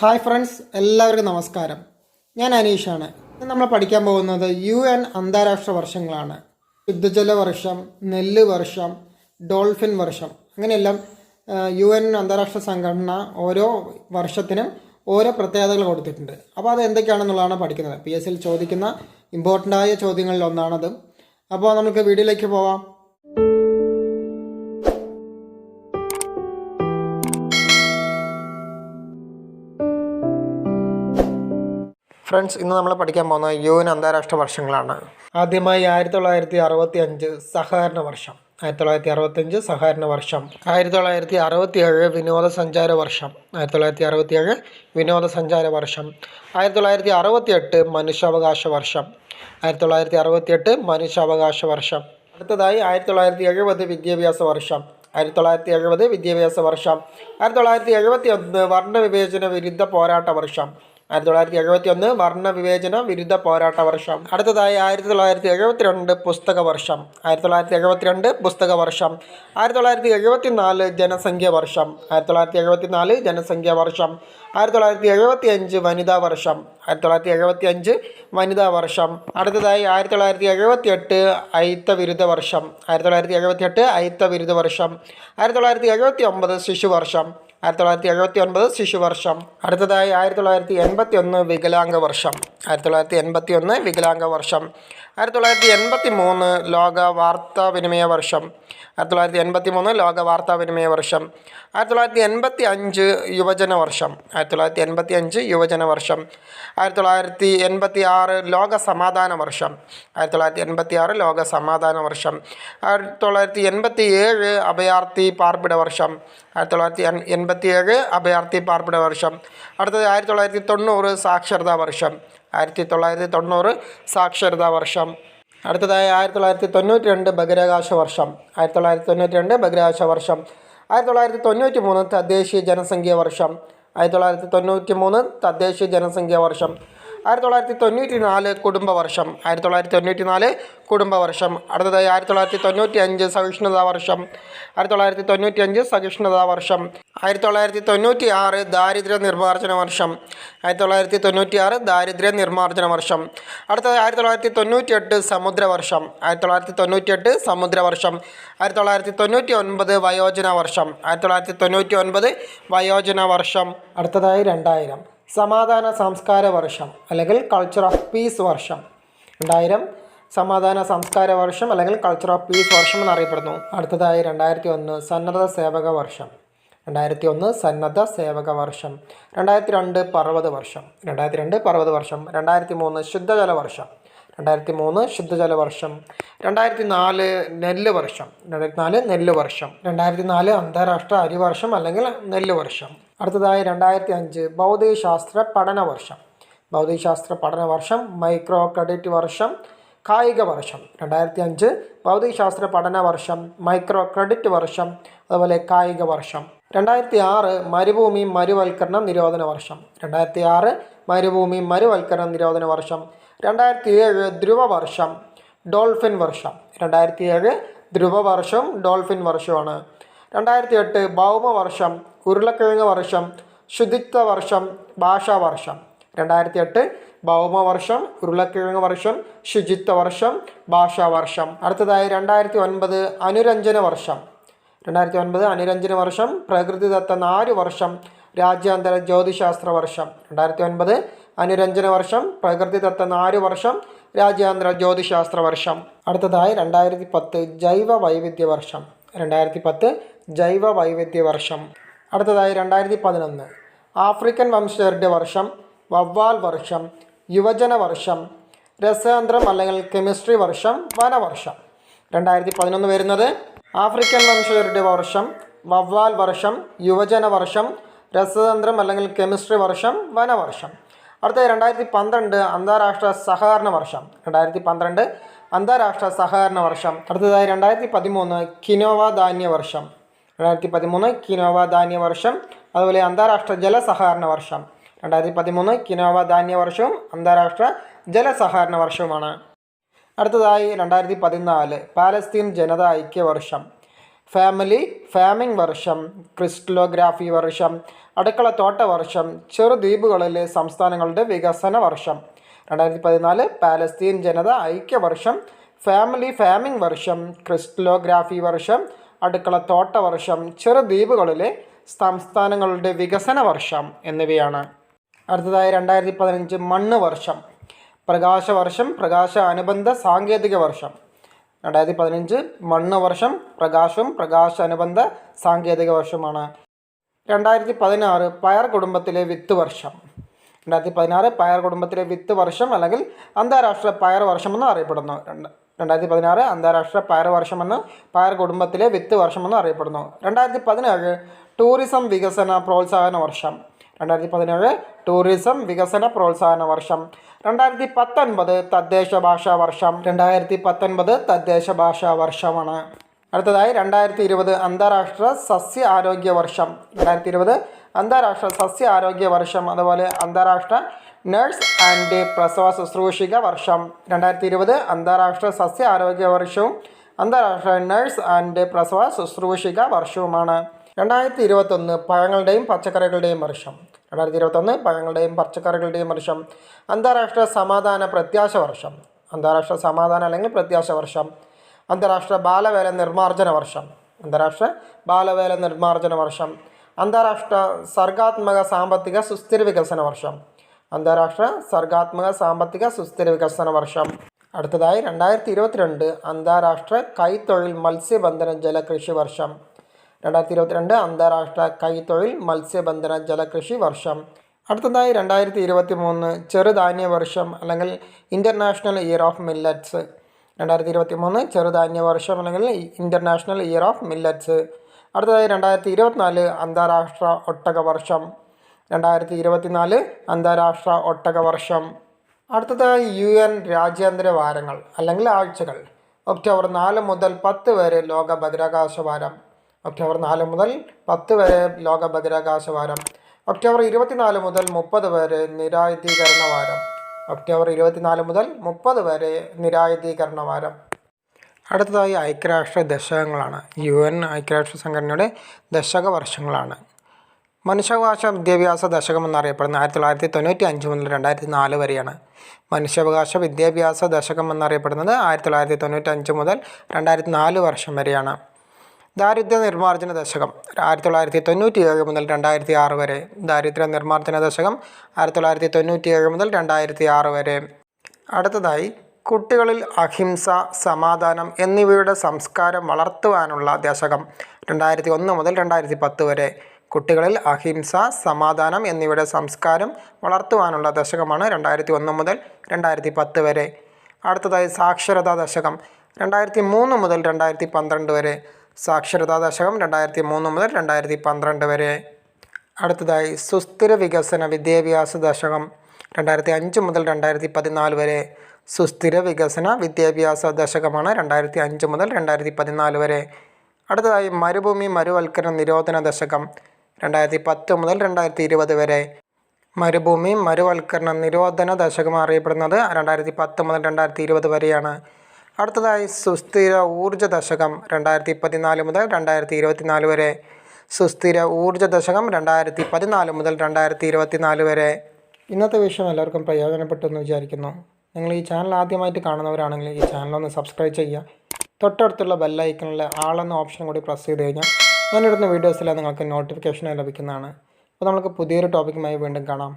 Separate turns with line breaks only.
Hi friends, എല്ലാവർക്കും നമസ്കാരം. ഞാൻ അനീഷാണ്. ഇന്ന് നമ്മൾ പഠിക്കാൻ പോകുന്നത് UN അന്താരാഷ്ട്ര വർഷങ്ങളാണ്. ശുദ്ധജല വർഷം, നെല്ല് വർഷം, ഡോൾഫിൻ വർഷം, അങ്ങനെയെല്ലാം UN അന്താരാഷ്ട്ര സംഘടന ഓരോ വർഷത്തിനും ഓരോ പ്രത്യേകതകൾ കൊടുത്തിട്ടുണ്ട്. അപ്പോൾ അത് എന്തൊക്കെയാണെന്നുള്ളതാണ് പഠിക്കുന്നത്. PSC ചോദിക്കുന്ന ഇമ്പോർട്ടൻ്റായ ചോദ്യങ്ങളിൽ ഒന്നാണത്. അപ്പോൾ നമുക്ക് വീഡിയോയിലേക്ക് പോവാം. ഫ്രണ്ട്സ്, ഇന്ന് നമ്മൾ പഠിക്കാൻ പോകുന്ന UN അന്താരാഷ്ട്ര വർഷങ്ങളാണ്. ആദ്യമായി 1965 സഹകരണ വർഷം, 1965 സഹകരണ വർഷം. 1967 വിനോദസഞ്ചാര വർഷം, 1967 വിനോദസഞ്ചാര വർഷം. 1968 മനുഷ്യാവകാശ വർഷം, 1968 മനുഷ്യാവകാശ വർഷം. അടുത്തതായി 1970 വിദ്യാഭ്യാസ വർഷം, 1970 വിദ്യാഭ്യാസ വർഷം. 1971 വർണ്ണവിവേചന വിരുദ്ധ പോരാട്ട വർഷം, 1971 വർണ്ണവിവേചന വിരുദ്ധ പോരാട്ട വർഷം. അടുത്തതായി 1972 പുസ്തക വർഷം, 1972 പുസ്തക വർഷം. 1974 ജനസംഖ്യ വർഷം, 1974 ജനസംഖ്യ വർഷം. 1975 വനിതാ വർഷം, 1975 വനിതാ വർഷം. അടുത്തതായി 1978 അയിത്ത വിരുദ്ധ വർഷം, 1978 അയിത്ത വിരുദ്ധ വർഷം. 1979 ശിശുവർഷം, 1979 ശിശുവർഷം. അടുത്തതായി 1981 വികലാംഗ വർഷം, 1981 വികലാംഗ വർഷം. 1983 ലോക വാർത്താവിനിമയ വർഷം, 1983 ലോക വാർത്താവിനിമയ വർഷം. 1985 യുവജന വർഷം, 1985 യുവജന വർഷം. 1986 ലോക സമാധാന വർഷം, 1986 ലോക സമാധാന വർഷം. 1987 അഭയാർത്ഥി പാർപ്പിട വർഷം, 1987 അഭയാർത്ഥി പാർപ്പിട വർഷം. അടുത്തത് 1990 സാക്ഷരതാ വർഷം, 1990 സാക്ഷരതാ വർഷം. അടുത്തതായി 1992 ബഹിരാകാശ വർഷം, 1992 ബഹിരാകാശ വർഷം. 1993 തദ്ദേശീയ ജനസംഖ്യ വർഷം, 1993 തദ്ദേശീയ ജനസംഖ്യ വർഷം. 1994 കുടുംബ വർഷം, 1994 കുടുംബ വർഷം. അടുത്തതായി 1995 സഹിഷ്ണുതാ വർഷം, 1995 സഹിഷ്ണുതാ വർഷം. 1996 ദാരിദ്ര്യ നിർമ്മാർജ്ജന വർഷം, 1996 ദാരിദ്ര്യ നിർമ്മാർജ്ജന വർഷം. അടുത്തത് 1998 സമുദ്ര വർഷം, 1998 സമുദ്ര വർഷം. 1999 വയോജന വർഷം, 1999 വയോജന വർഷം. അടുത്തതായി 2000 സമാധാന സംസ്കാര വർഷം അല്ലെങ്കിൽ കൾച്ചർ ഓഫ് പീസ് വർഷം, 2000 സമാധാന സംസ്കാര വർഷം അല്ലെങ്കിൽ കൾച്ചർ ഓഫ് പീസ് വർഷം എന്നറിയപ്പെടുന്നു. അടുത്തതായി 2001 സന്നദ്ധ സേവക വർഷം, 2001 സന്നദ്ധ സേവക വർഷം. 2002 പർവ്വത വർഷം, 2002 പർവ്വത വർഷം. 2003 ശുദ്ധജല വർഷം, 2003 ശുദ്ധജല വർഷം. 2004 നെല്ല് വർഷം, 2004 നെല്ല് വർഷം. 2004 അന്താരാഷ്ട്ര അരി വർഷം അല്ലെങ്കിൽ നെല്ല് വർഷം. അടുത്തതായി 2005 ഭൗതികശാസ്ത്ര പഠന വർഷം, ഭൗതികശാസ്ത്ര പഠന വർഷം. മൈക്രോ ക്രെഡിറ്റ് വർഷം, കായിക വർഷം. 2005 ഭൗതികശാസ്ത്ര പഠന വർഷം, മൈക്രോ ക്രെഡിറ്റ് വർഷം, അതുപോലെ കായിക വർഷം. 2006 മരുഭൂമി മരുവൽക്കരണ നിരോധന വർഷം, 2006 മരുഭൂമി മരുവൽക്കരണ നിരോധന വർഷം. 2007 ധ്രുവ വർഷം, ഡോൾഫിൻ വർഷം, 2007 ധ്രുവ വർഷം, ഡോൾഫിൻ വർഷമാണ്. 2008 ഭൗമവർഷം, ഉരുളക്കിഴങ്ങ് വർഷം, ശുചിത്വ വർഷം, ഭാഷാ വർഷം. 2008 ഭൗമവർഷം, ഉരുളക്കിഴങ്ങ് വർഷം, ശുചിത്വ വർഷം, ഭാഷാ വർഷം. അടുത്തതായി 2009 അനുരഞ്ജന വർഷം, 2009 അനുരഞ്ജന വർഷം, പ്രകൃതിദത്ത 4 വർഷം, രാജ്യാന്തര ജ്യോതിശാസ്ത്ര വർഷം. 2009 അനുരഞ്ജന വർഷം, പ്രകൃതിദത്ത 4 വർഷം, രാജ്യാന്തര ജ്യോതിശാസ്ത്ര വർഷം. അടുത്തതായി 2010 ജൈവ വൈവിധ്യ വർഷം, 2010 ജൈവ വൈവിധ്യ വർഷം. അടുത്തതായി 2011 ആഫ്രിക്കൻ വംശജരുടെ വർഷം, വവ്വാൽ വർഷം, യുവജന വർഷം, രസതന്ത്രം അല്ലെങ്കിൽ കെമിസ്ട്രി വർഷം, വനവർഷം. 2011 വരുന്നത് ആഫ്രിക്കൻ വംശജരുടെ വർഷം, വവ്വാൽ വർഷം, യുവജന വർഷം, രസതന്ത്രം അല്ലെങ്കിൽ കെമിസ്ട്രി വർഷം, വനവർഷം. അടുത്തത് 2012 അന്താരാഷ്ട്ര സഹകരണ വർഷം, 2012 അന്താരാഷ്ട്ര സഹകരണ വർഷം. അടുത്തതായി 2013 കിനോവ ധാന്യ വർഷം, 2013 കിനോവ ധാന്യ വർഷം, അതുപോലെ അന്താരാഷ്ട്ര ജലസഹകരണ വർഷം. 2013 കിനോവ ധാന്യ വർഷവും അന്താരാഷ്ട്ര ജലസഹകരണ വർഷവുമാണ്. അടുത്തതായി 2014 പാലസ്തീൻ ജനത ഐക്യ വർഷം, ഫാമിലി ഫാമിംഗ് വർഷം, ക്രിസ്റ്റലോഗ്രാഫി വർഷം, അടുക്കളത്തോട്ട വർഷം, ചെറുദ്വീപുകളിലെ സംസ്ഥാനങ്ങളുടെ വികസന വർഷം. 2014 പാലസ്തീൻ ജനത ഐക്യവർഷം, ഫാമിലി ഫാമിംഗ് വർഷം, ക്രിസ്റ്റലോഗ്രാഫി വർഷം, അടുക്കളത്തോട്ട വർഷം, ചെറുദ്വീപുകളിലെ സംസ്ഥാനങ്ങളുടെ വികസന വർഷം എന്നിവയാണ്. അടുത്തതായി 2015 മണ്ണ് വർഷം, പ്രകാശവർഷം, പ്രകാശ അനുബന്ധ സാങ്കേതിക വർഷം. 2015 മണ്ണ് വർഷം, പ്രകാശവും പ്രകാശ അനുബന്ധ സാങ്കേതിക വർഷമാണ്. 2016 പയർ കുടുംബത്തിലെ വിത്ത് വർഷം. 2016 പയർ കുടുംബത്തിലെ വിത്ത് വർഷം അല്ലെങ്കിൽ അന്താരാഷ്ട്ര പയർ വർഷമെന്ന് അറിയപ്പെടുന്നു. 2016 അന്താരാഷ്ട്ര പയർ വർഷമെന്ന്, പയർ കുടുംബത്തിലെ വിത്ത് വർഷമെന്ന് അറിയപ്പെടുന്നു. 2017 ടൂറിസം വികസന പ്രോത്സാഹന വർഷം. 2017 ടൂറിസം വികസന പ്രോത്സാഹന വർഷം. 2019 തദ്ദേശ ഭാഷാ വർഷം. 2019 തദ്ദേശ ഭാഷാ വർഷമാണ്. അടുത്തതായി 2020 അന്താരാഷ്ട്ര സസ്യ ആരോഗ്യ വർഷം. 2020 അന്താരാഷ്ട്ര സസ്യ ആരോഗ്യ വർഷം, അതുപോലെ അന്താരാഷ്ട്ര നഴ്സ് ആൻഡ് പ്രസവ ശുശ്രൂഷിക വർഷം. 2020 അന്താരാഷ്ട്ര സസ്യ ആരോഗ്യ വർഷവും അന്താരാഷ്ട്ര നഴ്സ് ആൻഡ് പ്രസവ ശുശ്രൂഷിക വർഷവുമാണ്. 2021 പഴങ്ങളുടെയും പച്ചക്കറികളുടെയും വർഷം. 2021 പഴങ്ങളുടെയും പച്ചക്കറികളുടെയും വർഷം. അന്താരാഷ്ട്ര സമാധാന പ്രത്യാശ വർഷം. അന്താരാഷ്ട്ര സമാധാന അല്ലെങ്കിൽ പ്രത്യാശ വർഷം. അന്താരാഷ്ട്ര ബാലവേല നിർമ്മാർജ്ജന വർഷം. അന്താരാഷ്ട്ര ബാലവേല നിർമ്മാർജ്ജന വർഷം. അന്താരാഷ്ട്ര സർഗാത്മക സാമ്പത്തിക സുസ്ഥിര വികസന വർഷം. അന്താരാഷ്ട്ര സർഗാത്മക സാമ്പത്തിക സുസ്ഥിര വികസന വർഷം. അടുത്തതായി 2022 അന്താരാഷ്ട്ര കൈത്തൊഴിൽ മത്സ്യബന്ധന ജലകൃഷി വർഷം. 2022 അന്താരാഷ്ട്ര കൈത്തൊഴിൽ മത്സ്യബന്ധന ജലകൃഷി വർഷം. അടുത്തതായി 2023 ചെറുധാന്യ വർഷം അല്ലെങ്കിൽ ഇൻ്റർനാഷണൽ ഇയർ ഓഫ് മില്ലറ്റ്സ്. 2023 ചെറുധാന്യ വർഷം അല്ലെങ്കിൽ ഇൻ്റർനാഷണൽ ഇയർ ഓഫ് മില്ലറ്റ്സ്. അടുത്തതായി 2024 അന്താരാഷ്ട്ര ഒട്ടക വർഷം. 2024 അന്താരാഷ്ട്ര ഒട്ടക വർഷം. അടുത്തതായി UN രാജ്യാന്തര വാരങ്ങൾ അല്ലെങ്കിൽ ആഴ്ചകൾ. ഒക്ടോബർ 4 മുതൽ 10 വരെ ലോക ബഹിരാകാശ വാരം. ഒക്ടോബർ 4 മുതൽ 10 വരെ ലോക ബഹിരാകാശ വാരം. ഒക്ടോബർ 24 മുതൽ 30 വരെ നിരായുധീകരണ വാരം. ഒക്ടോബർ 24 മുതൽ 30 വരെ നിരായുധീകരണ വാരം. അടുത്തതായി ഐക്യരാഷ്ട്ര ദശകങ്ങളാണ്. UN ഐക്യരാഷ്ട്ര സംഘടനയുടെ ദശക വർഷങ്ങളാണ്. മനുഷ്യാവകാശ വിദ്യാഭ്യാസ ദശകം എന്നറിയപ്പെടുന്ന 1995 മുതൽ 2004 വരെയാണ്. മനുഷ്യാവകാശ വിദ്യാഭ്യാസ ദശകം എന്നറിയപ്പെടുന്നത് 1995 മുതൽ 2004 വർഷം വരെയാണ്. ദാരിദ്ര്യ നിർമ്മാർജ്ജന ദശകം 1997 മുതൽ 2006 വരെ. ദാരിദ്ര്യ നിർമ്മാർജ്ജന ദശകം 1997 മുതൽ 2006 വരെ. അടുത്തതായി കുട്ടികളിൽ അഹിംസ, സമാധാനം എന്നിവയുടെ സംസ്കാരം വളർത്തുവാനുള്ള ദശകം 2001 മുതൽ 2010 വരെ. കുട്ടികളിൽ അഹിംസ, സമാധാനം എന്നിവയുടെ സംസ്കാരം വളർത്തുവാനുള്ള ദശകമാണ് 2001 മുതൽ 2010 വരെ. അടുത്തതായി സാക്ഷരതാ ദശകം 2003 മുതൽ 2012 വരെ. സാക്ഷരതാ ദശകം 2003 മുതൽ 2012 വരെ. അടുത്തതായി സുസ്ഥിര വികസന വിദ്യാഭ്യാസ ദശകം 2005 മുതൽ 2014 വരെ. സുസ്ഥിര വികസന വിദ്യാഭ്യാസ ദശകമാണ് 2005 മുതൽ 2014 വരെ. അടുത്തതായി മരുഭൂമി മരുവൽക്കരണ നിരോധന ദശകം 2010 മുതൽ 2020 വരെ. മരുഭൂമി മരുവൽക്കരണ നിരോധന ദശകം അറിയപ്പെടുന്നത് 2010 മുതൽ 2020 വരെയാണ്. അടുത്തതായി സുസ്ഥിര ഊർജ്ജ ദശകം 2014 മുതൽ 2024 വരെ. സുസ്ഥിര ഊർജ്ജ ദശകം 2014 മുതൽ 2024 വരെ. ഇന്നത്തെ വിഷയം എല്ലാവർക്കും പ്രയോജനപ്പെട്ടു എന്ന് വിചാരിക്കുന്നു. നിങ്ങൾ ഈ ചാനൽ ആദ്യമായിട്ട് കാണുന്നവരാണെങ്കിൽ ഈ ചാനലൊന്ന് സബ്സ്ക്രൈബ് ചെയ്യുക. തൊട്ടടുത്തുള്ള ബെല്ലൈക്കണിലെ ആളെന്ന ഓപ്ഷൻ കൂടി പ്രസ് ചെയ്ത് കഴിഞ്ഞാൽ ഞാനിടുന്ന വീഡിയോസിൽ നിങ്ങൾക്ക് നോട്ടിഫിക്കേഷൻ ലഭിക്കുന്നതാണ്. അപ്പോൾ നമുക്ക് പുതിയൊരു ടോപ്പിക്കുമായി വീണ്ടും കാണാം.